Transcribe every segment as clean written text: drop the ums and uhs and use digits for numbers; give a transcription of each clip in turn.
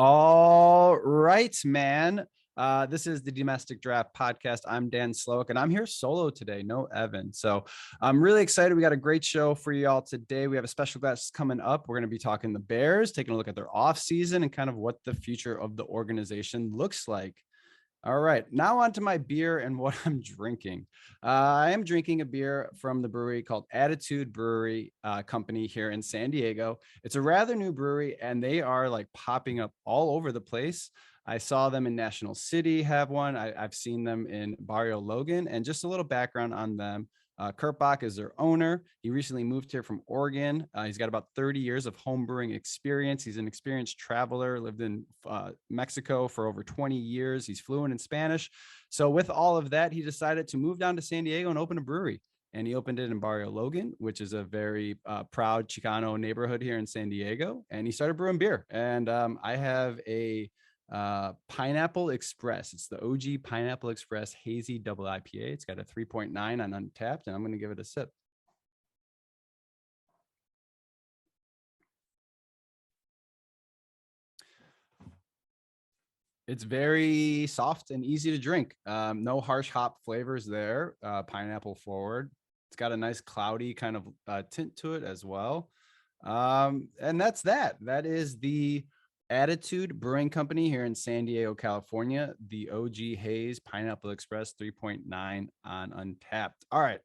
All right, man. This is the Domestic Draft Podcast. I'm Dan Slowick, and I'm here solo today. No Evan. So I'm really excited. We got a great show for you all today. We have a special guest coming up. We're going to be talking the Bears, taking a look at their offseason and kind of what the future of the organization looks like. All right, now on to my beer and what I'm drinking. I am drinking a beer from the brewery called Attitude Brewery Company here in San Diego. It's a rather new brewery, and they are like popping up all over the place. I saw them in National City have one. I've seen them in Barrio Logan, and just a little background on them. Kurt Bach is their owner. He recently moved here from Oregon. He's got about 30 years of home brewing experience. He's an experienced traveler, lived in Mexico for over 20 years. He's fluent in Spanish. So with all of that, he decided to move down to San Diego and open a brewery. And he opened it in Barrio Logan, which is a very proud Chicano neighborhood here in San Diego. And he started brewing beer. And I have a Pineapple Express. It's the OG Pineapple Express Hazy double IPA. It's got a 3.9 on Untapped, and I'm going to give it a sip. It's very soft and easy to drink. No harsh hop flavors there. Pineapple forward. It's got a nice cloudy kind of tint to it as well. And that's that. That is the Attitude Brewing Company here in San Diego, California. The OG Haze Pineapple Express 3.9 on Untapped. All right.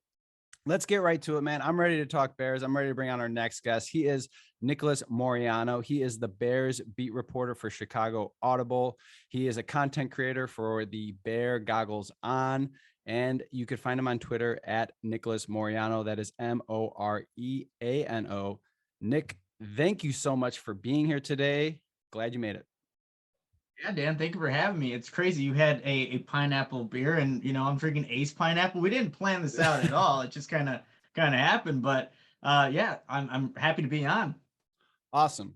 Let's get right to it, man. I'm ready to talk Bears. I'm ready to bring on our next guest. He is Nicholas Moriano. He is the Bears beat reporter for Chicago Audible. He is a content creator for the Bear Goggles On, and you can find him on Twitter at Nicholas Moriano. That is Moreano. Nick, thank you so much for being here today. Glad you made it. Yeah, Dan, thank you for having me. It's crazy. You had a pineapple beer and I'm drinking Ace pineapple. We didn't plan this out at all. It just kind of happened. But yeah, I'm happy to be on. Awesome.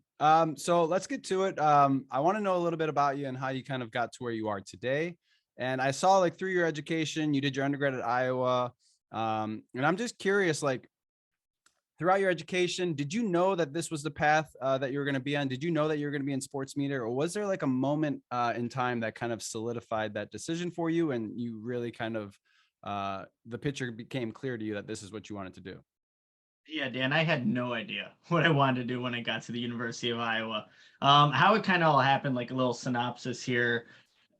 So let's get to it. I want to know a little bit about you and how you kind of got to where you are today. And I saw like through your education, you did your undergrad at Iowa. And I'm just curious, like throughout your education, did you know that this was the path that you were going to be on? Did you know that you were going to be in sports media, or was there like a moment in time that kind of solidified that decision for you, and you really kind of the picture became clear to you that this is what you wanted to do? Yeah, Dan, I had no idea what I wanted to do when I got to the University of Iowa. How it kind of all happened, like a little synopsis here.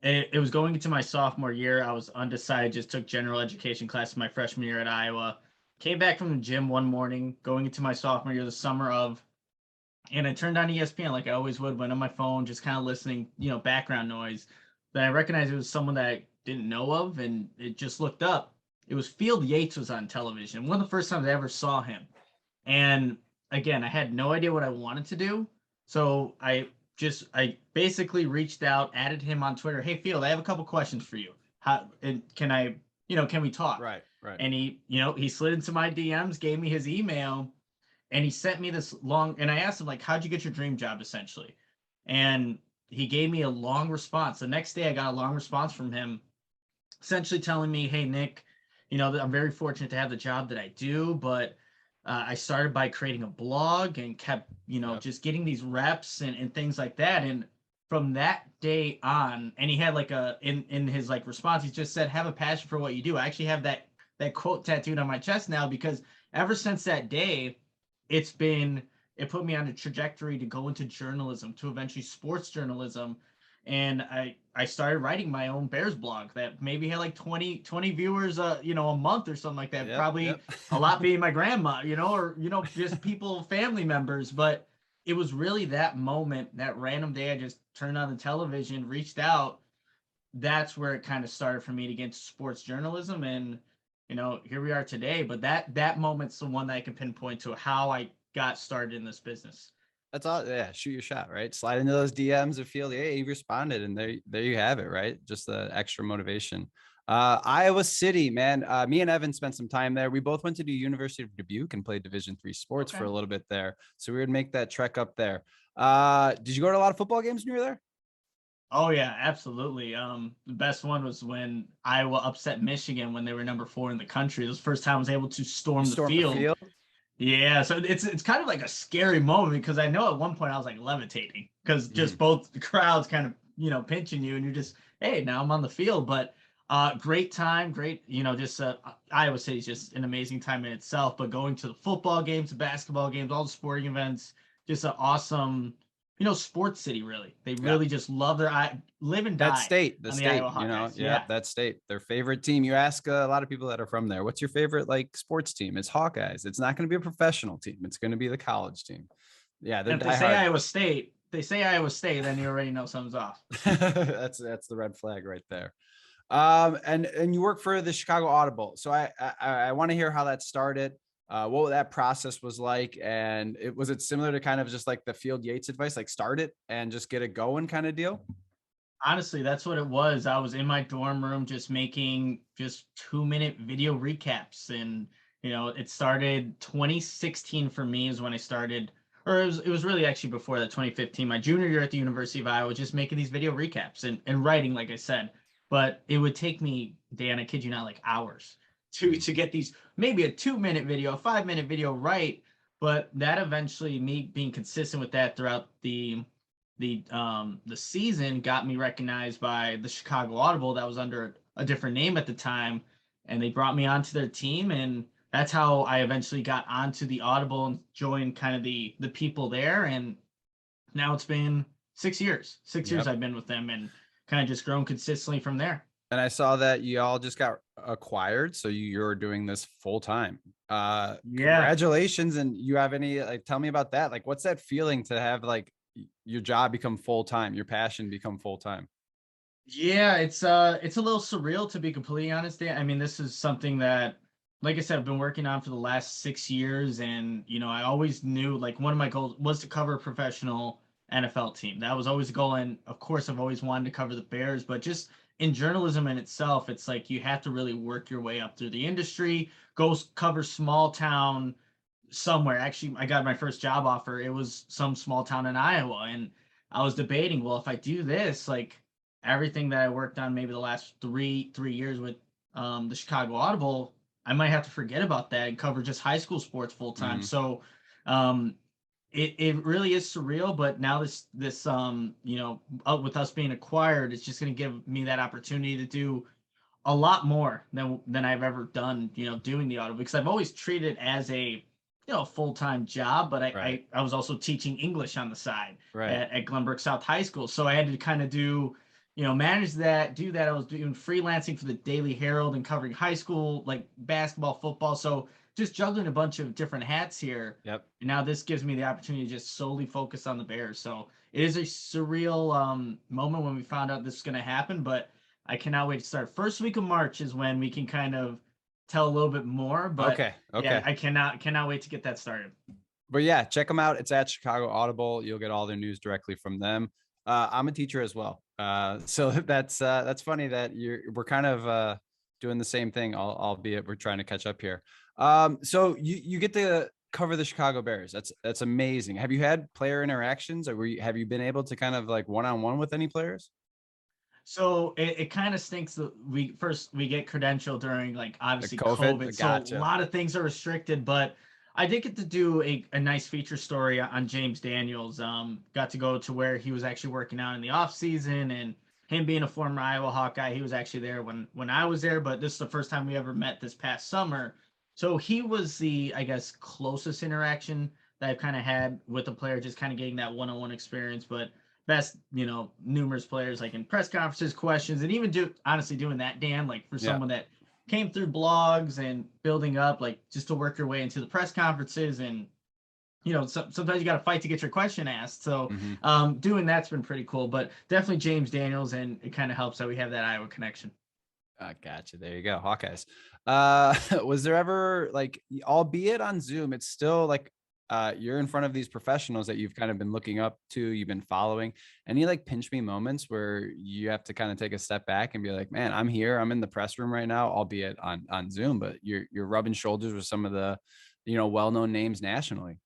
It was going into my sophomore year. I was undecided, just took general education class my freshman year at Iowa. Came back from the gym one morning, going into my sophomore year, the summer of, and I turned on ESPN like I always would, went on my phone, just kind of listening, background noise. Then I recognized it was someone that I didn't know of, and it just looked up. It was Field Yates was on television. One of the first times I ever saw him. And again, I had no idea what I wanted to do. So I basically reached out, added him on Twitter. Hey, Field, I have a couple questions for you. How and can I, can we talk? Right, right. And he slid into my DMs, gave me his email, and he sent me this long. And I asked him like, how'd you get your dream job, essentially? And he gave me a long response. The next day, I got a long response from him, essentially telling me, hey, Nick, I'm very fortunate to have the job that I do, but I started by creating a blog and kept, Yep. just getting these reps and things like that. And from that day on, and he had like in his like response, he just said, have a passion for what you do. I actually have that quote tattooed on my chest now because ever since that day, it's been it put me on a trajectory to go into journalism, to eventually sports journalism. And I started writing my own Bears blog that maybe had like 20 viewers a month or something like that. Yep, Probably yep. a lot being my grandma, or just people, family members. But it was really that moment, that random day I just turned on the television, reached out. That's where it kind of started for me to get into sports journalism, and here we are today. But that moment's the one that I can pinpoint to how I got started in this business. That's all. Yeah, shoot your shot, right? Slide into those DMs and feel, yeah, you responded, and there you have it, right? Just the extra motivation. Iowa City, man. Me and Evan spent some time there. We both went to the University of Dubuque and played Division III sports for Okay. a little bit there. So we would make that trek up there. Did you go to a lot of football games when you were there? Oh yeah, absolutely. The best one was when Iowa upset Michigan when they were number 4 in the country. It was the first time I was able to You storm the stormed the field. field. Yeah, so it's kind of like a scary moment because I know at one point I was like levitating because just Mhm. both the crowds kind of pinching you and you're just, hey, now I'm on the field. But great time, great, just Iowa City's just an amazing time in itself. But going to the football games, the basketball games, all the sporting events, just an awesome, sports city. Really, they Yeah. really just love their live and That die state, the on the state, Iowa Hawkeyes. yeah, Yeah. that state, their favorite team. You ask a lot of people that are from there, what's your favorite like sports team? It's Hawkeyes. It's not going to be a professional team. It's going to be the college team. Yeah, they're And if they say diehard. Iowa State, then you already know something's off. That's the red flag right there. And you work for the Chicago Audible. So I want to hear how that started, what that process was like, and was it similar to kind of just like the Field Yates advice, like start it and just get it going kind of deal? Honestly, that's what it was. I was in my dorm room just making just 2-minute video recaps. And, it started 2016 for me is when I started, or it was really actually before that, 2015, my junior year at the University of Iowa, just making these video recaps and writing, like I said. But it would take me, Dan, I kid you not, like hours to get these, maybe a 2-minute video, a 5-minute video right. But that eventually, me being consistent with that throughout the season, got me recognized by the Chicago Audible that was under a different name at the time, and they brought me onto their team, and that's how I eventually got onto the Audible and joined kind of the people there. And now it's been 6 years. 6 years Yep. I've been with them, and kind of just grown consistently from there. And I saw that you all just got acquired, so you're doing this full time. Yeah. Congratulations! And you have any like? Tell me about that. Like, what's that feeling to have like your job become full time, your passion become full time? Yeah, it's a little surreal to be completely honest, Dan. I mean, this is something that, like I said, I've been working on for the last 6 years, and I always knew like one of my goals was to cover a professional NFL team. That was always the goal, and of course, I've always wanted to cover the Bears. But just in journalism in itself, it's like you have to really work your way up through the industry, cover small town somewhere. Actually, I got my first job offer. It was some small town in Iowa, and I was debating, well, if I do this, like everything that I worked on maybe the last three years with the Chicago Audible, I might have to forget about that and cover just high school sports full time. Mm-hmm. So um, it really is surreal. But now this with us being acquired, it's just going to give me that opportunity to do a lot more than I've ever done, doing the audio, because I've always treated it as a full-time job. But Right. I was also teaching English on the side Right. at Glenbrook South High School, so I had to kind of manage that, do that. I was doing freelancing for the Daily Herald and covering high school like basketball, football, so just juggling a bunch of different hats here. Yep. And now this gives me the opportunity to just solely focus on the Bears. So it is a surreal moment when we found out this was going to happen, but I cannot wait to start. First week of March is when we can kind of tell a little bit more, but Okay. yeah, Okay. I cannot wait to get that started. But yeah, check them out. It's at Chicago Audible. You'll get all their news directly from them. I'm a teacher as well, so that's funny that we're kind of doing the same thing, albeit we're trying to catch up here. So you get to cover the Chicago Bears. That's amazing. Have you had player interactions, or have you been able to kind of like one-on-one with any players? So it kind of stinks that we get credentialed during like Like obviously COVID? COVID. So a Gotcha. lot of things are restricted, but I did get to do a nice feature story on James Daniels. Got to go to where he was actually working out in the off season, and him being a former Iowa Hawkeye, he was actually there when I was there, but this is the first time we ever met this past summer. So he was the, I guess, closest interaction that I've kind of had with a player, just kind of getting that one-on-one experience. But best, numerous players like in press conferences, questions, and even honestly doing that, Dan, like for Yeah. someone that came through blogs and building up, like just to work your way into the press conferences. And sometimes you got to fight to get your question asked. So Hmm. doing that's been pretty cool. But definitely James Daniels, and it kind of helps that we have that Iowa connection. Gotcha. There you go. Hawkeyes. Was there ever like, albeit on Zoom, it's still like you're in front of these professionals that you've kind of been looking up to, you've been following. Any like pinch me moments where you have to kind of take a step back and be like, man, I'm here, I'm in the press room right now, albeit on Zoom, but you're rubbing shoulders with some of the, well-known names nationally.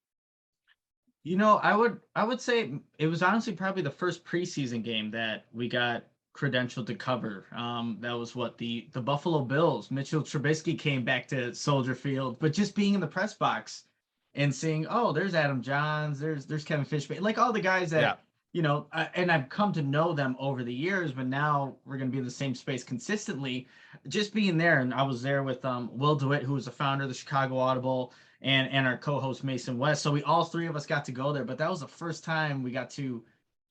I would say it was honestly probably the first preseason game that we got credentialed to cover. That was what the Buffalo Bills. Mitchell Trubisky came back to Soldier Field, but just being in the press box, and seeing, oh, there's Adam Johns, there's Kevin Fishback, like all the guys Yeah. that, and I've come to know them over the years, but now we're going to be in the same space consistently. Just being there, and I was there with Will DeWitt, who was the founder of the Chicago Audible, and our co-host Mason West. So we all three of us got to go there, but that was the first time we got to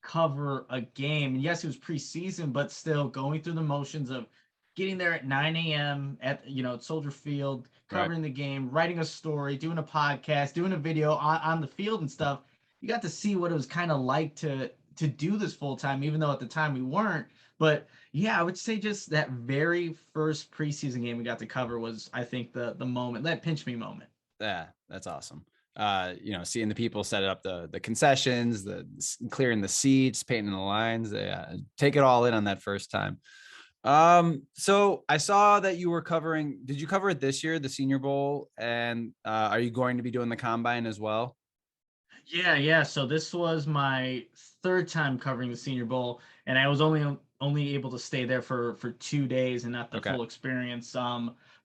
cover a game. And yes, it was preseason, but still going through the motions of getting there at 9 a.m. at at Soldier Field, Right. covering the game, writing a story, doing a podcast, doing a video on the field and stuff. You got to see what it was kind of like to do this full time, even though at the time we weren't. But yeah, I would say just that very first preseason game we got to cover was, I think, the moment, that pinch me moment. Yeah, that's awesome. Seeing the people set up the concessions, clearing the seats, painting the lines, take it all in on that first time. So I saw that you were covering, did you cover it this year, the Senior Bowl? And are you going to be doing the combine as well? Yeah. So this was my third time covering the Senior Bowl, and I was only able to stay there for 2 days and not the Okay. full experience.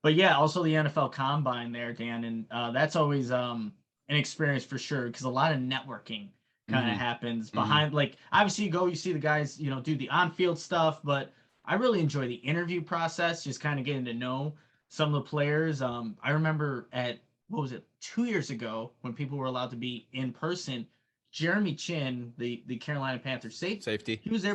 But yeah, also the NFL Combine there, Dan, and that's always an experience for sure because a lot of networking kind of Mm-hmm. happens Mm-hmm. behind. Like obviously, you see the guys, do the on-field stuff, but I really enjoy the interview process, just kind of getting to know some of the players. I remember at what was it, 2 years ago when people were allowed to be in person, Jeremy Chin, the Carolina Panthers safety, Safety. he was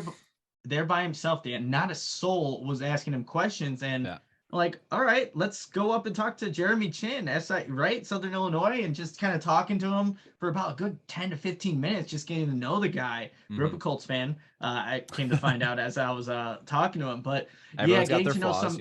there by himself. Dan, not a soul was asking him questions, and Yeah. like, all right, let's go up and talk to Jeremy Chin, right, Southern Illinois, and just kind of talking to him for about a good 10 to 15 minutes, just getting to know the guy. Grew up Mm-hmm. a Colts fan. I came to find out as I was talking to him, but yeah, Everyone's got getting their to know flaws, some,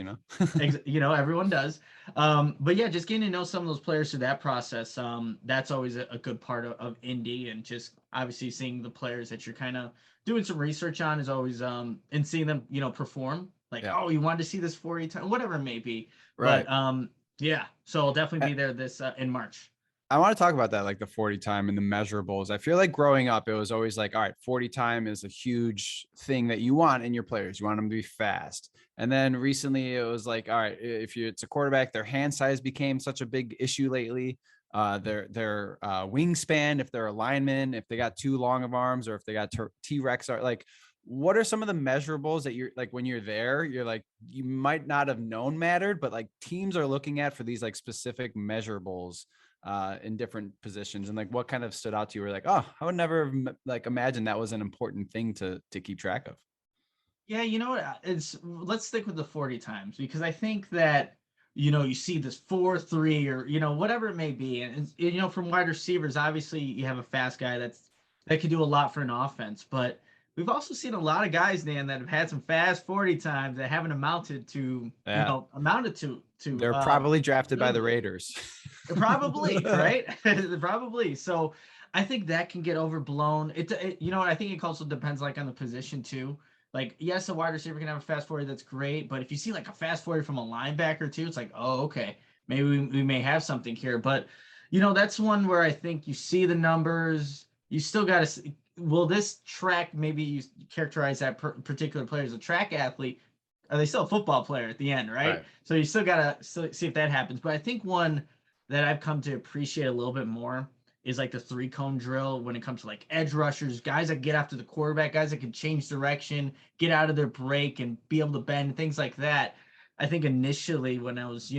you know. everyone does. But yeah, just getting to know some of those players through that process. That's always a good part of Indy, and just obviously seeing the players that you're kind of doing some research on is always and seeing them, perform. Like, Yeah. oh, you wanted to see this 40 times, whatever it may be. Right. But yeah, so I'll definitely be there this in March. I want to talk about that, like the 40 time and the measurables. I feel like growing up, it was always like, all right, 40 time is a huge thing that you want in your players. You want them to be fast. And then recently it was like, all right, it's a quarterback, their hand size became such a big issue lately. Their wingspan, if they're a lineman, if they got too long of arms, or if they got T-Rex, are like, what are some of the measurables that you're like when you're there, you're like, you might not have known mattered, but like teams are looking at for these like specific measurables in different positions, and like what kind of stood out to you? Were like, oh, I would never like imagine that was an important thing to keep track of. Yeah, you know what? It's let's stick with the 40 times because I think that you see this 4-3 or whatever it may be, and from wide receivers, obviously you have a fast guy that can do a lot for an offense, but we've also seen a lot of guys, Dan, that have had some fast 40 times that haven't amounted to Yeah, amounted to they're probably drafted by the notably. Raiders. Probably, right? Probably. So I think that can get overblown. I think it also depends like on the position too. Like, yes, a wide receiver can have a fast 40 that's great, but if you see like a fast 40 from a linebacker too, it's like, oh, okay, maybe we may have something here. But that's one where I think you see the numbers, you still got to. Will this track maybe you characterize that particular player as a track athlete? Are they still a football player at the end, right? Right. So you still gotta see if that happens. But I think one that I've come to appreciate a little bit more is like the 3 cone drill when it comes to like edge rushers, guys that get after the quarterback, guys that can change direction, get out of their break and be able to bend, things like that. I think initially when I was,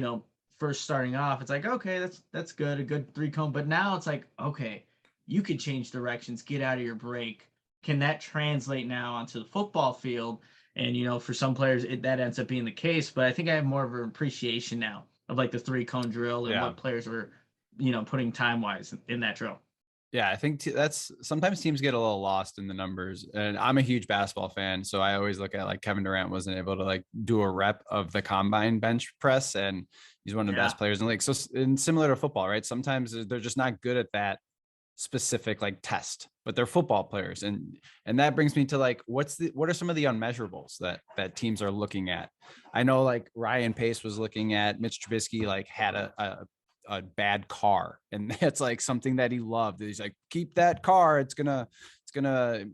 first starting off, it's like, okay, that's good, a good 3 cone. But now it's like, okay, you could change directions, get out of your break. Can that translate now onto the football field? And for some players, that ends up being the case. But I think I have more of an appreciation now of like the 3 cone drill and Yeah. what players were, putting time wise in that drill. Yeah, I think that's sometimes teams get a little lost in the numbers, and I'm a huge basketball fan, so I always look at like Kevin Durant wasn't able to like do a rep of the combine bench press, and he's one of the Yeah. best players in the league. So, and similar to football, right? Sometimes they're just not good at that specific like test, but they're football players, and that brings me to like, what are some of the unmeasurables that teams are looking at? I know like Ryan Pace was looking at Mitch Trubisky, like had a bad car, and it's like something that he loved. He's like, keep that car, it's gonna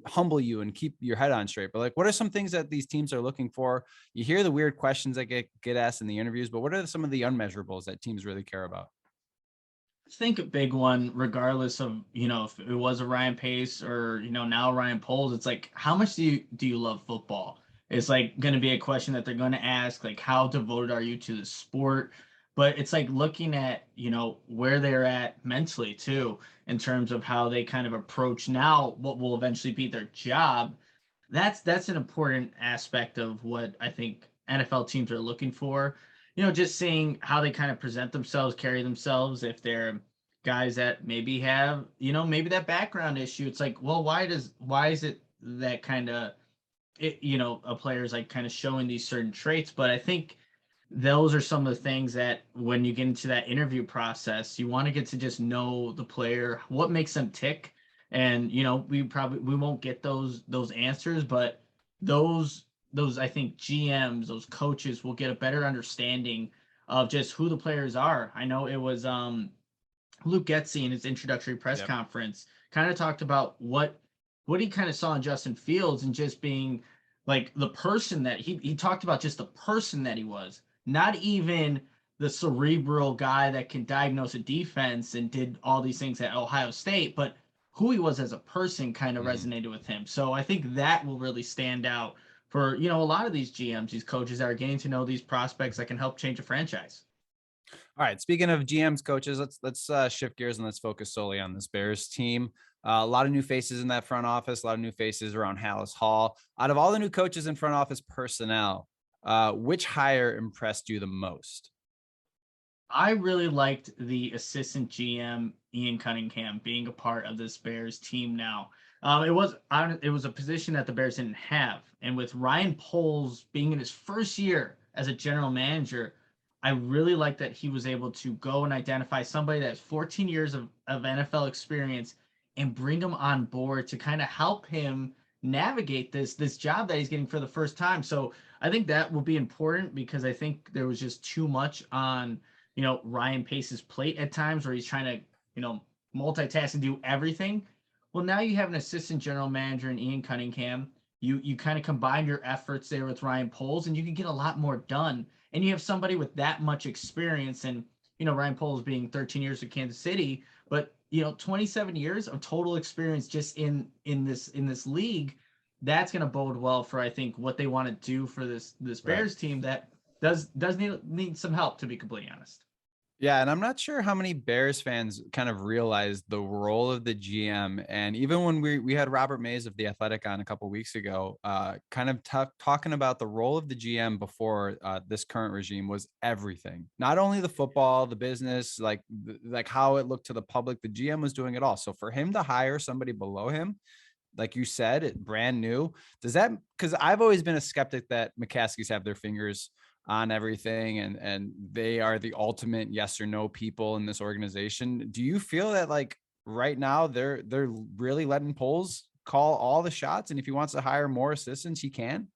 humble you and keep your head on straight. But like, what are some things that these teams are looking for? You hear the weird questions that get asked in the interviews, but what are some of the unmeasurables that teams really care about? think a big one, regardless of, if it was a Ryan Pace or, now Ryan Poles, it's like, how much do you love football? It's like going to be a question that they're going to ask, like, how devoted are you to the sport? But it's like looking at, where they're at mentally too, in terms of how they kind of approach now what will eventually be their job. That's an important aspect of what I think NFL teams are looking for. Just seeing how they kind of present themselves, carry themselves. If they're guys that maybe have, maybe that background issue, it's like, well, why is it that kind of a player's like kind of showing these certain traits? But I think those are some of the things that when you get into that interview process, you want to get to just know the player, what makes them tick. And we won't get those answers, but those I think GMs, those coaches will get a better understanding of just who the players are. I know it was Luke Getzey in his introductory press Yep. conference kind of talked about what he kind of saw in Justin Fields and just being like the person that he talked about, just the person that he was, not even the cerebral guy that can diagnose a defense and did all these things at Ohio State, but who he was as a person kind of Mhm. resonated with him. So I think that will really stand out for, a lot of these GMs, these coaches that are getting to know these prospects that can help change a franchise. All right. Speaking of GMs, coaches, let's shift gears and let's focus solely on this Bears team. A lot of new faces in that front office, a lot of new faces around Hallis Hall. Out of all the new coaches and front office personnel, which hire impressed you the most? I really liked the assistant GM Ian Cunningham being a part of this Bears team now. It was a position that the Bears didn't have, and with Ryan Poles being in his first year as a general manager, I really like that he was able to go and identify somebody that has 14 years of NFL experience and bring him on board to kind of help him navigate this job that he's getting for the first time. So I think that will be important because I think there was just too much on Ryan Pace's plate at times where he's trying to, multitask and do everything. Well, now you have an assistant general manager in Ian Cunningham. You kind of combine your efforts there with Ryan Poles, and you can get a lot more done. And you have somebody with that much experience, and Ryan Poles being 13 years with Kansas City, but 27 years of total experience just in this league. That's going to bode well for I think what they want to do for this Right. Bears team that does need some help, to be completely honest. Yeah, and I'm not sure how many Bears fans kind of realize the role of the GM. And even when we had Robert Mays of The Athletic on a couple of weeks ago, kind of talking about the role of the GM before this current regime was everything. Not only the football, the business, like how it looked to the public. The GM was doing it all. So for him to hire somebody below him, like you said, it brand new. Does that, because I've always been a skeptic that McCaskies have their fingers on everything and they are the ultimate yes or no people in this organization. Do you feel that like right now they're really letting Poles call all the shots, and if he wants to hire more assistants, he can?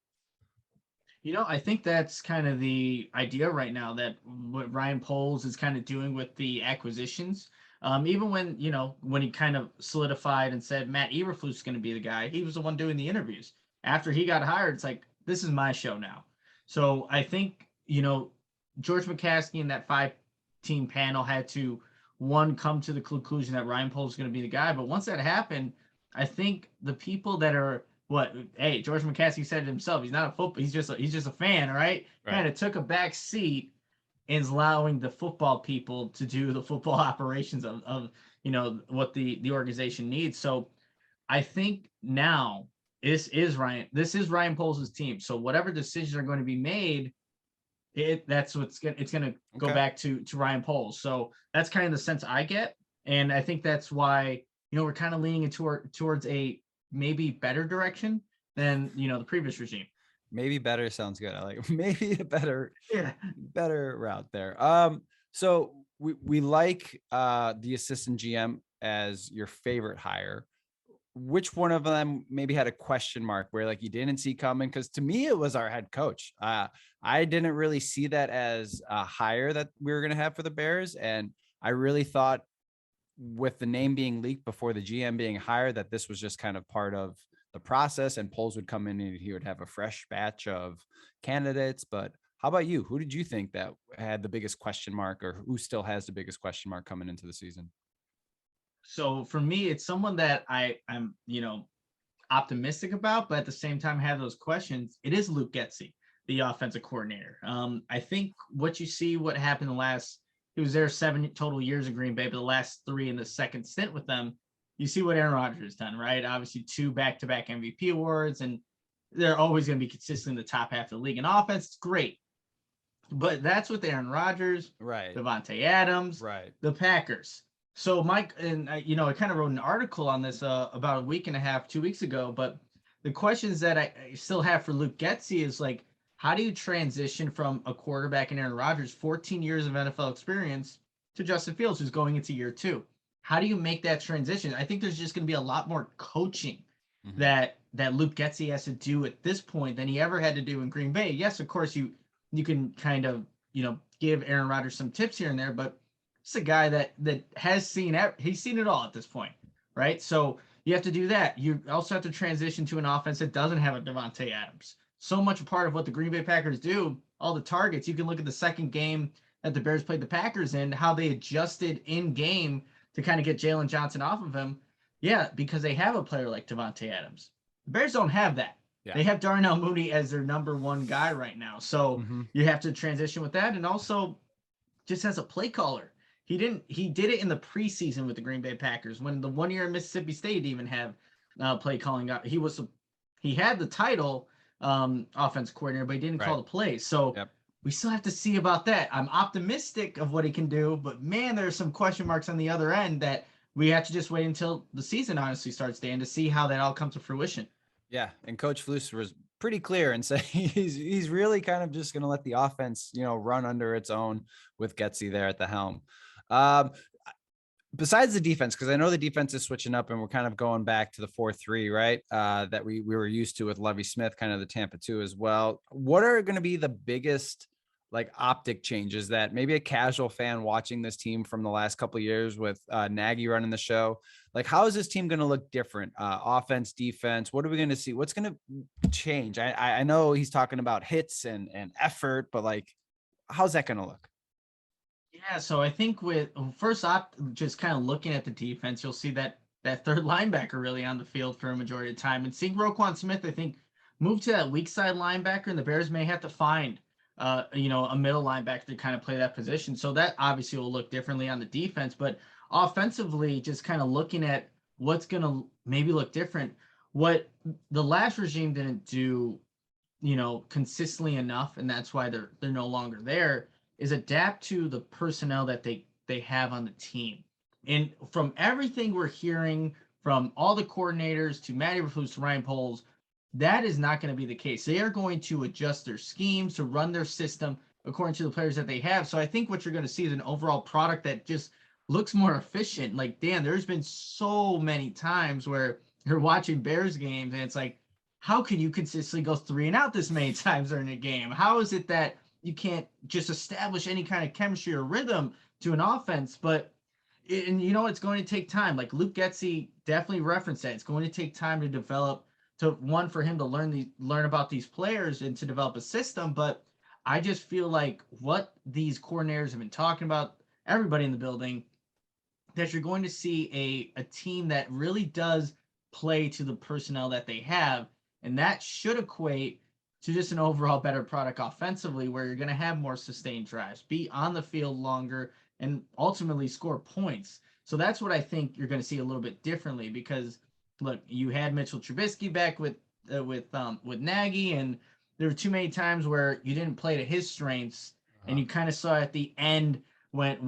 I think that's kind of the idea right now that what Ryan Poles is kind of doing with the acquisitions. Even when he kind of solidified and said Matt Eberflus is going to be the guy, he was the one doing the interviews. After he got hired, it's like, this is my show now. So I think, George McCaskey and that 5-team panel had to, one, come to the conclusion that Ryan Poles is going to be the guy. But once that happened, I think the people that are what hey George McCaskey said it himself. He's not a football. He's just a fan, right? Right. Kind of took a back seat and is allowing the football people to do the football operations of what the organization needs. So I think now this is Ryan Poles' team. So whatever decisions are going to be made, it's gonna go Okay. back to Ryan Poles. So that's kind of the sense I get, and I think that's why we're kind of leaning towards a maybe better direction than the previous regime. Maybe better sounds good. I like maybe a Yeah. better route there. So we like the assistant GM as your favorite hire. Which one of them maybe had a question mark where like you didn't see coming? Because to me, it was our head coach. I didn't really see that as a hire that we were going to have for the Bears. And I really thought with the name being leaked before the GM being hired, that this was just kind of part of the process and Poles would come in and he would have a fresh batch of candidates. But How about you? Who did you think that had the biggest question mark, or who still has the biggest question mark coming into the season? So for me, it's someone that I'm optimistic about, but at the same time have those questions. It is Luke Getsy, the offensive coordinator. I think what you see, what happened the last, he was there 7 total years in Green Bay, but the last 3 in the second stint with them, you see what Aaron Rodgers has done, right? Obviously 2 back-to-back MVP awards, and they're always going to be consistently in the top half of the league in offense. It's great. But that's with Aaron Rodgers, Right. Devontae Adams, Right. the Packers. So Mike, and I kind of wrote an article on this about a week and a half, 2 weeks ago. But the questions that I still have for Luke Getsy is like, how do you transition from a quarterback in Aaron Rodgers, 14 years of NFL experience, to Justin Fields, who's going into year 2? How do you make that transition? I think there's just going to be a lot more coaching that Luke Getsy has to do at this point than he ever had to do in Green Bay. Yes, of course you can kind of give Aaron Rodgers some tips here and there, but it's a guy that has seen he's seen it all at this point, right? So you have to do that. You also have to transition to an offense that doesn't have a Devontae Adams. So much a part of what the Green Bay Packers do, all the targets. You can look at the second game that the Bears played the Packers in, how they adjusted in game to kind of get Jalen Johnson off of him. Yeah, because they have a player like Devontae Adams. The Bears don't have that. Yeah. They have Darnell Mooney as their number 1 guy right now. So you have to transition with that. And also just as a play caller, he did it in the preseason with the Green Bay Packers when the 1 year in Mississippi State didn't even have play calling. He had the title offense coordinator, but he didn't call the plays. So we still have to see about that. I'm optimistic of what he can do, but man, there's some question marks on the other end that we have to just wait until the season honestly starts, Dan, to see how that all comes to fruition. Yeah, and Coach Flus was pretty clear and saying he's really kind of just going to let the offense, run under its own with Getsy there at the helm. Besides the defense, because I know the defense is switching up and we're kind of going back to the 4-3, right? That we were used to with Lovie Smith, kind of the Tampa 2 as well. What are going to be the biggest optic changes that maybe a casual fan watching this team from the last couple of years with Nagy running the show, how is this team going to look different? Offense, defense, what are we going to see? What's going to change? I know he's talking about hits and effort, but how's that going to look? Yeah, so I think with first off, just kind of looking at the defense, you'll see that third linebacker really on the field for a majority of the time. And seeing Roquan Smith, I think, move to that weak side linebacker, and the Bears may have to find a middle linebacker to kind of play that position. So that obviously will look differently on the defense. But offensively, just kind of looking at what's going to maybe look different. What the last regime didn't do, consistently enough, and that's why they're no longer there, is adapt to the personnel that they have on the team. And from everything we're hearing from all the coordinators to Matty Eberflus to Ryan Poles, that is not going to be the case. They are going to adjust their schemes to run their system according to the players that they have. So I think what you're going to see is an overall product that just looks more efficient. Like, Dan, there's been so many times where you're watching Bears games and it's like, how can you consistently go 3 and out this many times during a game? How is it that you can't just establish any kind of chemistry or rhythm to an offense? But it's going to take time. Like Luke Getsy definitely referenced that. It's going to take time to develop, for him to learn about these players and to develop a system. But I just feel like what these coordinators have been talking about, everybody in the building, that you're going to see a team that really does play to the personnel that they have, and that should equate to just an overall better product offensively, where you're going to have more sustained drives, be on the field longer, and ultimately score points. So that's what I think you're going to see a little bit differently, because look, you had Mitchell Trubisky back with Nagy, and there were too many times where you didn't play to his strengths, and you kind of saw at the end when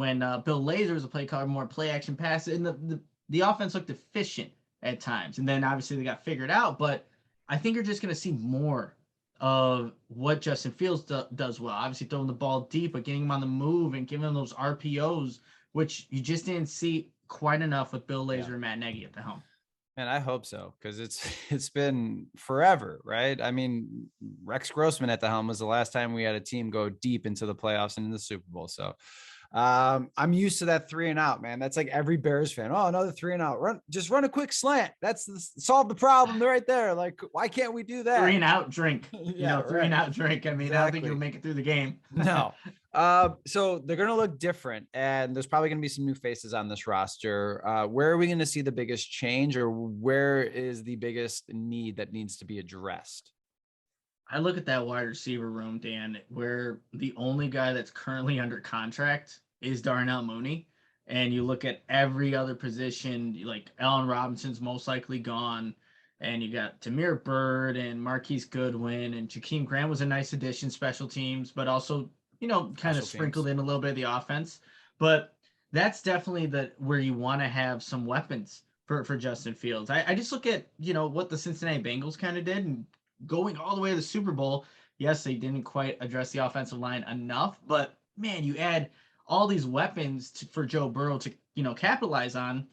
Bill Lazor was a play caller, more play action passes, and the offense looked efficient at times, and then obviously they got figured out. But I think you're just going to see more of what Justin Fields does well. Obviously throwing the ball deep, but getting him on the move and giving him those RPOs, which you just didn't see quite enough with Bill Lazor and Matt Nagy at the helm. And I hope so, because it's been forever, right? I mean, Rex Grossman at the helm was the last time we had a team go deep into the playoffs and in the Super Bowl. So I'm used to that 3-and-out, man. That's like every Bears fan. Oh, another 3-and-out. Just run a quick slant. Solve the problem right there. Like, why can't we do that? 3-and-out drink. Yeah, Three and right. out drink. I mean, I don't think you'll Exactly. make it through the game. No. So they're going to look different, and there's probably going to be some new faces on this roster. Where are we going to see the biggest change, or where is the biggest need that needs to be addressed? I look at that wide receiver room, Dan, where the only guy that's currently under contract is Darnell Mooney. And you look at every other position, like Allen Robinson's most likely gone. And you got Tamir Bird and Marquise Goodwin, and Jakeem Grant was a nice addition, special teams, but also, kind of Special teams. sprinkled in a little bit of the offense. But that's definitely where you want to have some weapons for Justin Fields. I just look at, what the Cincinnati Bengals kind of did, and going all the way to the Super Bowl. Yes, they didn't quite address the offensive line enough, but man, you add all these weapons for Joe Burrow to capitalize on,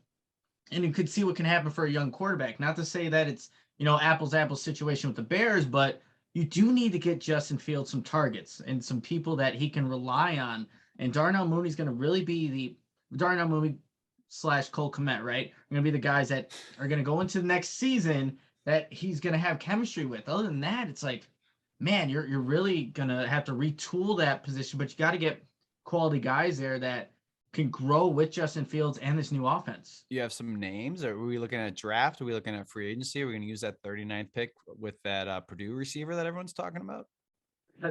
and you could see what can happen for a young quarterback. Not to say that it's apples apples situation with the Bears, but you do need to get Justin Fields some targets and some people that he can rely on. And Darnell Mooney's going to really be the Darnell Mooney slash Cole Kmet, right? Are going to be the guys that are going to go into the next season that he's going to have chemistry with. Other than that, it's like, man, you're really going to have to retool that position, but you got to get quality guys there that can grow with Justin Fields and this new offense. You have some names? Are we looking at draft? Are we looking at free agency? Are we going to use that 39th pick with that Purdue receiver that everyone's talking about?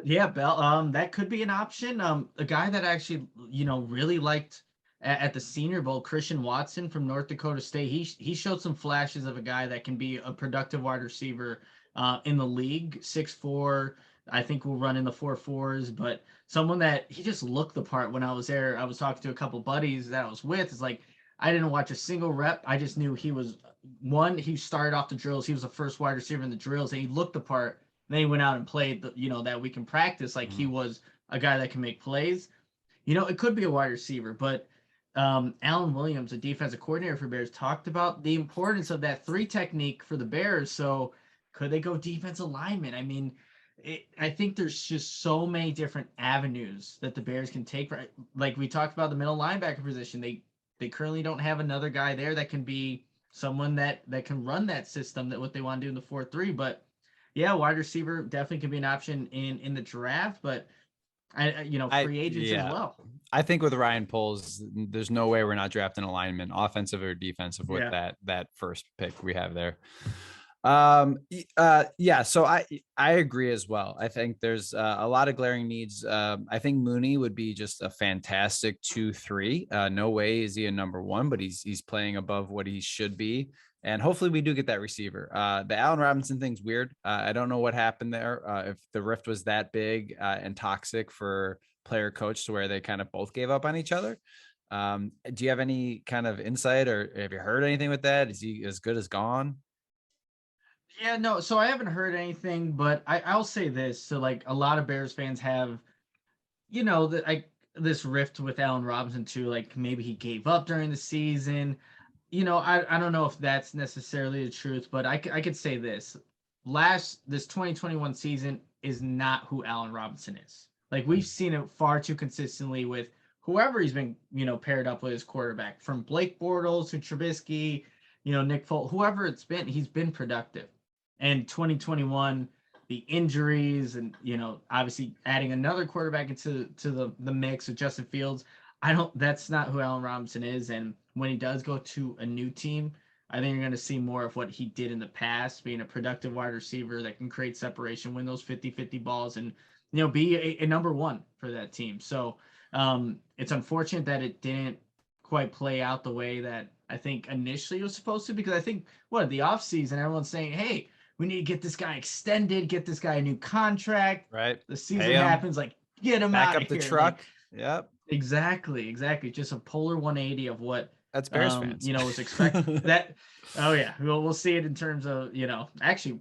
Yeah, Bell. That could be an option. A guy that I actually, really liked at the Senior Bowl, Christian Watson from North Dakota State. He showed some flashes of a guy that can be a productive wide receiver in the league. 6'4", I think will run in the 4.4s, but someone that he just looked the part when I was there. I was talking to a couple buddies that I was with. It's like I didn't watch a single rep. I just knew he was one. He started off the drills. He was the first wide receiver in the drills, and he looked the part. Then he went out and played, that week in practice like he Mhm. was a guy that can make plays. It could be a wide receiver, but Alan Williams, the defensive coordinator for Bears, talked about the importance of that three technique for the Bears. So could they go defensive lineman? I mean, I think there's just so many different avenues that the Bears can take. Like we talked about the middle linebacker position, they currently don't have another guy there that can be someone that can run that system that what they want to do in the 4-3. But yeah, wide receiver definitely could be an option in the draft, but free agents as Yeah. well. I think with Ryan Poles, there's no way we're not drafting a lineman, offensive or defensive, with Yeah. that first pick we have there. Yeah, so I agree as well. I think there's a lot of glaring needs. I think Mooney would be just a fantastic 2-3. No way is he a number one, but he's playing above what he should be. And hopefully we do get that receiver. The Allen Robinson thing's weird. I don't know what happened there. If the rift was that big and toxic for player coach to where they kind of both gave up on each other. Do you have any kind of insight, or have you heard anything with that? Is he as good as gone? Yeah, no, so I haven't heard anything, but I'll say this. So like a lot of Bears fans have, that this rift with Allen Robinson too, like maybe he gave up during the season. I don't know if that's necessarily the truth, but I could say this. This 2021 season is not who Allen Robinson is. Like we've seen it far too consistently with whoever he's been, paired up with his quarterback, from Blake Bortles to Trubisky, Nick Foles, whoever it's been, he's been productive. And 2021, the injuries and obviously adding another quarterback into the mix with Justin Fields, that's not who Allen Robinson is. And when he does go to a new team, I think you're going to see more of what he did in the past, being a productive wide receiver that can create separation, win those 50-50 balls, and be a number one for that team. So it's unfortunate that it didn't quite play out the way that I think initially it was supposed to, because I think the offseason, everyone's saying, hey, we need to get this guy extended, get this guy a new contract. Right. The Pay season him, happens, like get him back out up of the here. Like truck. Yep. exactly. Just a polar 180 of what That's Bears fans. was expected. That oh yeah, we'll see it in terms of actually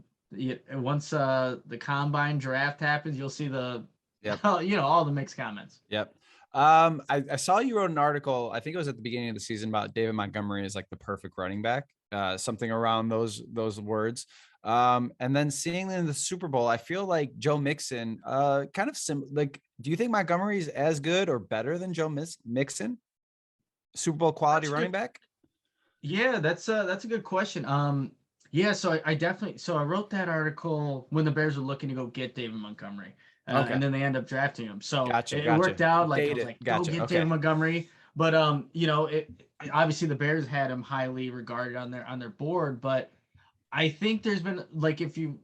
once the combine draft happens, you'll see the Yep. all the mixed comments. Yep. I saw you wrote an article, I think it was at the beginning of the season, about David Montgomery as like the perfect running back. something around those words. And then seeing them in the Super Bowl, I feel like Joe Mixon, kind of like, do you think Montgomery's as good or better than Joe Mixon? Super Bowl quality running back? Yeah, that's a good question. Yeah, so I definitely I wrote that article when the Bears were looking to go get David Montgomery, Okay. and then they end up drafting him. So it Gotcha. worked out. Like I was Dated. like, go Gotcha. get David Okay. Montgomery. But obviously the Bears had him highly regarded on their board. But I think there's been like if you're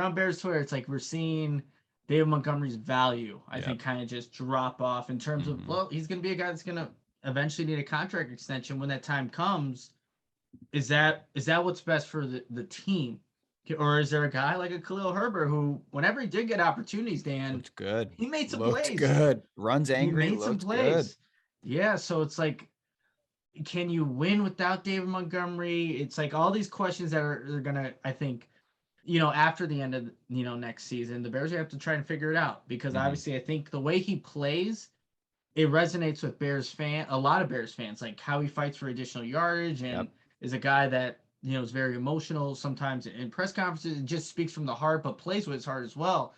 on Bears Twitter, it's like we're seeing David Montgomery's value, I Yep. think, kind of just drop off in terms of, Mhm. well, he's going to be a guy that's going to eventually need a contract extension when that time comes. Is that what's best for the team? Or is there a guy like a Khalil Herbert who, whenever he did get opportunities, Dan, Looked good. he made some Looked plays. good. Runs He angry. made some Looked good. plays. Yeah, so it's like, can you win without David Montgomery? It's like all these questions that are gonna, I think, after the end of next season, the Bears have to try and figure it out because Mhm. obviously I think the way he plays, it resonates with a lot of Bears fans, like how he fights for additional yardage and Yep. is a guy that is very emotional sometimes in press conferences and just speaks from the heart, but plays with his heart as well.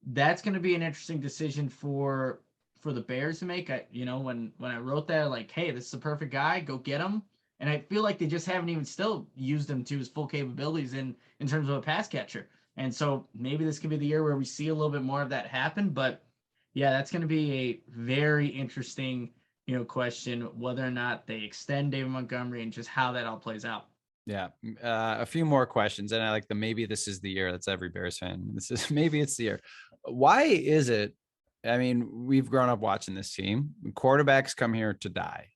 That's going to be an interesting decision for the Bears to make. When I wrote that, like, hey, this is the perfect guy, go get him. And I feel like they just haven't even still used him to his full capabilities in terms of a pass catcher. And so maybe this could be the year where we see a little bit more of that happen. But yeah, that's going to be a very interesting, question whether or not they extend David Montgomery and just how that all plays out. Yeah. A few more questions. And I like the maybe this is the year. That's every Bears fan. This is maybe it's the year. Why is it? I mean, we've grown up watching this team. Quarterbacks come here to die.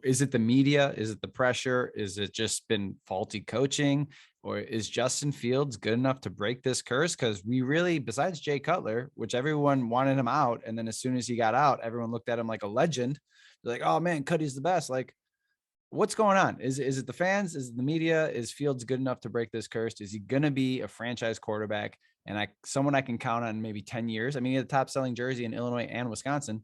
Is it the media? Is it the pressure? Is it just been faulty coaching? Or is Justin Fields good enough to break this curse? Because we really, besides Jay Cutler, which everyone wanted him out, and then as soon as he got out, everyone looked at him like a legend. They're like, "Oh man, Cuddy's the best." Like, what's going on? Is it the fans? Is it the media? Is Fields good enough to break this curse? Is he going to be a franchise quarterback and someone I can count on maybe 10 years? I mean, he had the top selling jersey in Illinois and Wisconsin.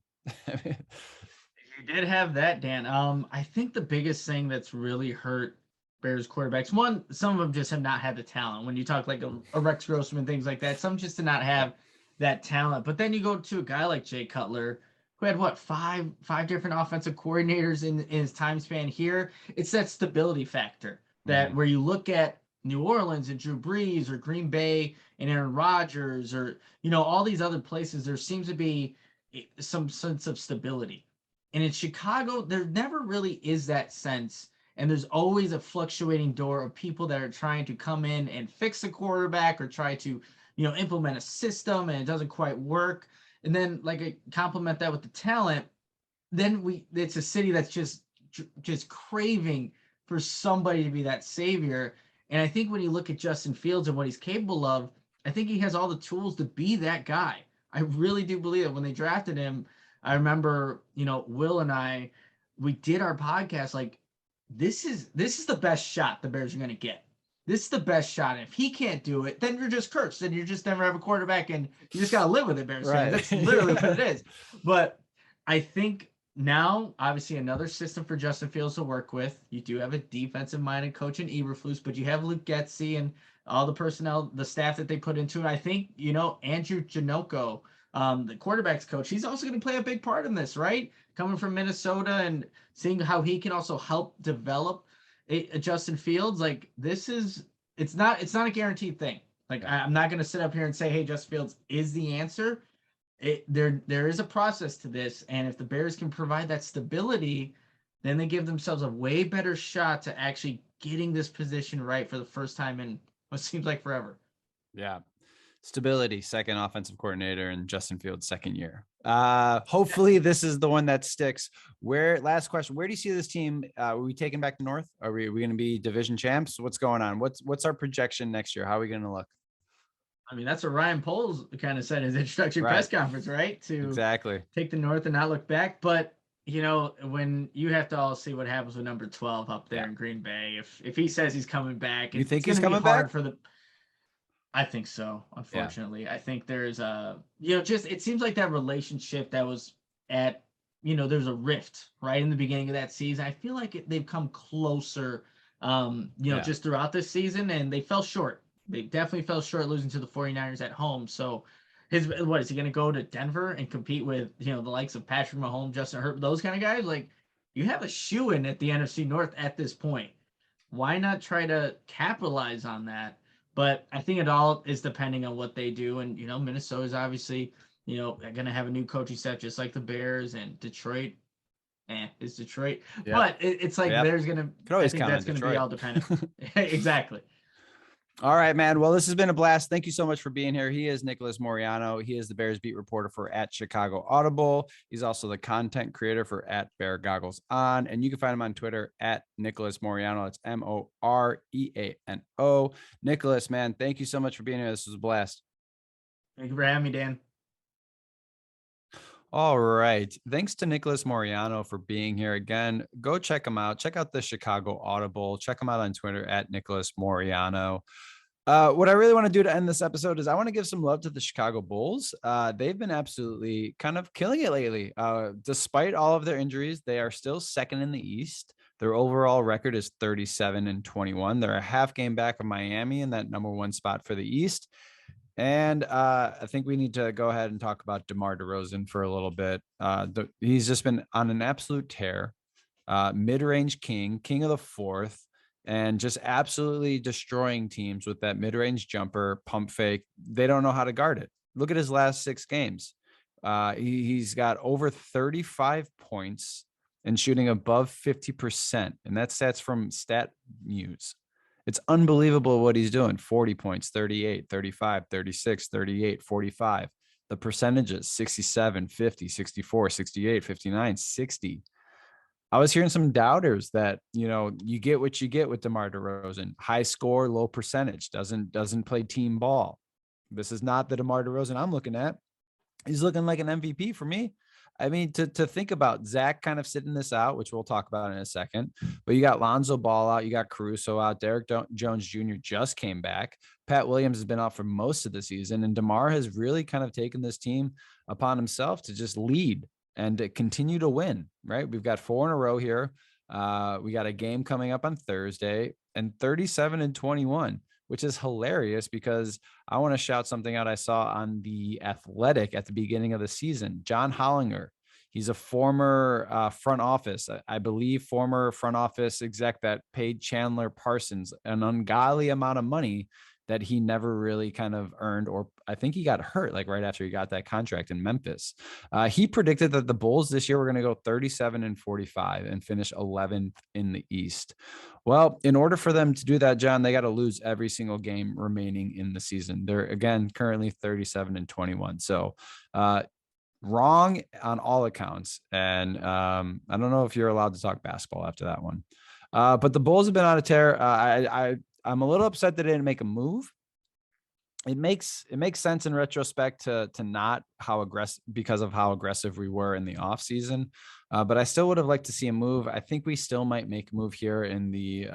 You did have that, Dan. I think the biggest thing that's really hurt Bears quarterbacks, one, some of them just have not had the talent. When you talk like a Rex Grossman, things like that, some just did not Yep. have that talent. But then you go to a guy like Jay Cutler, who had what, five different offensive coordinators in his time span here. It's that stability factor that Mm-hmm. where you look at New Orleans and Drew Brees or Green Bay and Aaron Rodgers or all these other places, there seems to be some sense of stability. And in Chicago, there never really is that sense. And there's always a fluctuating door of people that are trying to come in and fix a quarterback or try to, implement a system and it doesn't quite work. And then like I complement that with the talent, then it's a city that's just craving for somebody to be that savior. And I think when you look at Justin Fields and what he's capable of, I think he has all the tools to be that guy. I really do believe it. When they drafted him, I remember, Will and I, we did our podcast like this is the best shot the Bears are going to get. This is the best shot. And if he can't do it, then you're just cursed. Then you just never have a quarterback, and you just got to live with it, Bears fans. Right. That's literally what it is. But I think now, obviously, another system for Justin Fields to work with. You do have a defensive-minded coach in Eberflus, but you have Luke Getsy and all the personnel, the staff that they put into it. I think, Andrew Janocko, the quarterback's coach, he's also going to play a big part in this, right? Coming from Minnesota and seeing how he can also help develop a Justin Fields. Like it's not a guaranteed thing. Like Yeah. I'm not going to sit up here and say, hey, Justin Fields is the answer. There is a process to this, and if the Bears can provide that stability, then they give themselves a way better shot to actually getting this position right for the first time in what seems like forever. Yeah. Stability, second offensive coordinator, and Justin Fields' second year. Hopefully this is the one that sticks. Last question, where do you see this team? Are we taking back the North? Are we going to be division champs? What's going on? What's our projection next year? How are we going to look? I mean, that's what Ryan Poles kind of said in his introductory press Right. conference, right? To Exactly. take the North and not look back. But when you have to all see what happens with number 12 up there Yeah. in Green Bay, if he says he's coming back, You it's think going he's to be coming hard back? for the. I think so. Yeah. Unfortunately, I think there's just it seems like that relationship that was there's a rift right in the beginning of that season. I feel like they've come closer Yeah. just throughout this season, and they fell short. They definitely fell short losing to the 49ers at home. So what is he going to go to Denver and compete with, the likes of Patrick Mahomes, Justin Herbert, those kind of guys? Like, you have a shoe in at the NFC North at this point. Why not try to capitalize on that? But I think it all is depending on what they do. And, Minnesota's obviously, going to have a new coaching staff just like the Bears, and Detroit. Is Detroit. Yep. But it's like Yep. Could I always think count on that's going to be Detroit. all dependent. Exactly. All right, man. Well, this has been a blast. Thank you so much for being here. He is Nicholas Moriano. He is the Bears beat reporter for at Chicago Audible. He's also the content creator for at Bear Goggles On. And you can find him on Twitter at Nicholas Moriano. It's Moreano. Nicholas, man, thank you so much for being here. This was a blast. Thank you for having me, Dan. All right. Thanks to Nicholas Moriano for being here again. Go check him out. Check out the Chicago Audible. Check him out on Twitter at Nicholas Moriano. What I really want to do to end this episode is I want to give some love to the Chicago Bulls. They've been absolutely kind of killing it lately. Despite all of their injuries, they are still second in the East. Their overall record is 37-21. They're a half game back of Miami in that number one spot for the East. And I think we need to go ahead and talk about Demar Derozan for a little bit. He's just been on an absolute tear. Mid-range king of the fourth, and just absolutely destroying teams with that mid-range jumper, pump fake. They don't know how to guard it. Look at his last 6 games. He's got over 35 points and shooting above 50%. And that stats from StatMuse. It's unbelievable what he's doing. 40 points, 38, 35, 36, 38, 45. The percentages 67, 50, 64, 68, 59, 60. I was hearing some doubters that, you get what you get with DeMar DeRozan. High score, low percentage, doesn't play team ball. This is not the DeMar DeRozan I'm looking at. He's looking like an MVP for me. I mean, to think about Zach kind of sitting this out, which we'll talk about in a second, but you got Lonzo Ball out, you got Caruso out, Derek Jones Jr. just came back. Pat Williams has been out for most of the season, and DeMar has really kind of taken this team upon himself to just lead and to continue to win, right? We've got 4 in a row here. We got a game coming up on Thursday, and 37-21, which is hilarious because I want to shout something out I saw on The Athletic at the beginning of the season. John Hollinger, he's a former front office, I believe, former front office exec that paid Chandler Parsons an ungodly amount of money that he never really kind of earned, or I think he got hurt like right after he got that contract in Memphis. He predicted that the Bulls this year were going to go 37-45 and finish 11th in the East. Well, in order for them to do that, John, they got to lose every single game remaining in the season. They're again currently 37-21. So wrong on all accounts. And I don't know if you're allowed to talk basketball after that one. But the Bulls have been on a tear. I'm a little upset that they didn't make a move. It makes sense in retrospect to not how aggressive, because of how aggressive we were in the off season. But I still would have liked to see a move. I think we still might make a move here in the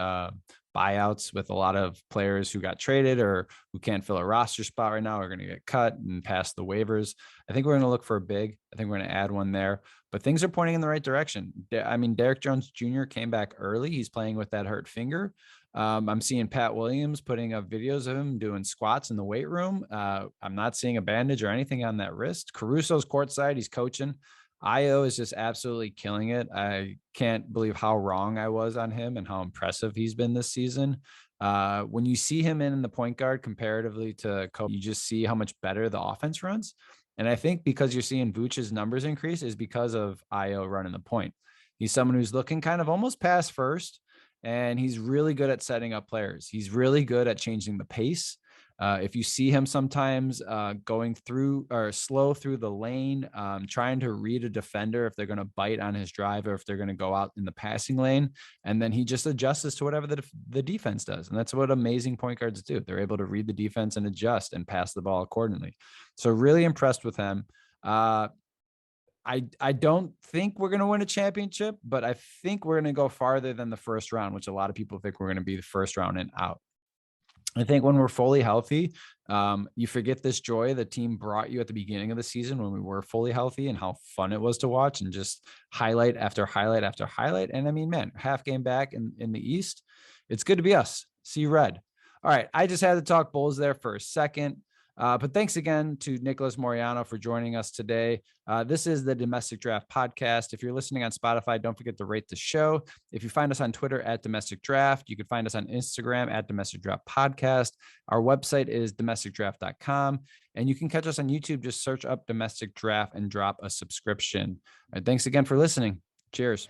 buyouts with a lot of players who got traded or who can't fill a roster spot right now are going to get cut and pass the waivers. I think we're going to look for a big. I think we're going to add one there, but things are pointing in the right direction. I mean, Derek Jones Jr. came back early. He's playing with that hurt finger. I'm seeing Pat Williams putting up videos of him doing squats in the weight room. I'm not seeing a bandage or anything on that wrist. Caruso's courtside. He's coaching. Io is just absolutely killing it. I can't believe how wrong I was on him and how impressive he's been this season. When you see him in the point guard comparatively to Kobe, you just see how much better the offense runs. And I think because you're seeing Vooch's numbers increase is because of Io running the point. He's someone who's looking kind of almost pass first, and he's really good at setting up players. He's really good at changing the pace. If you see him sometimes going through or slow through the lane, trying to read a defender if they're going to bite on his drive or if they're going to go out in the passing lane, and then he just adjusts to whatever the defense does. And that's what amazing point guards do. They're able to read the defense and adjust and pass the ball accordingly. So really impressed with him. I don't think we're going to win a championship, but I think we're going to go farther than the first round, which a lot of people think we're going to be the first round and out. I think when we're fully healthy, you forget this joy the team brought you at the beginning of the season when we were fully healthy and how fun it was to watch and just highlight after highlight after highlight. And I mean, man, half game back in the East, It's good to be us. See red. All right. I just had to talk Bulls there for a second. But thanks again to Nicholas Moriano for joining us today. This is the Domestic Draft Podcast. If you're listening on Spotify, don't forget to rate the show. If you find us on Twitter at Domestic Draft, you can find us on Instagram at Domestic Draft Podcast. Our website is domesticdraft.com. And you can catch us on YouTube. Just search up Domestic Draft and drop a subscription. All right, thanks again for listening. Cheers.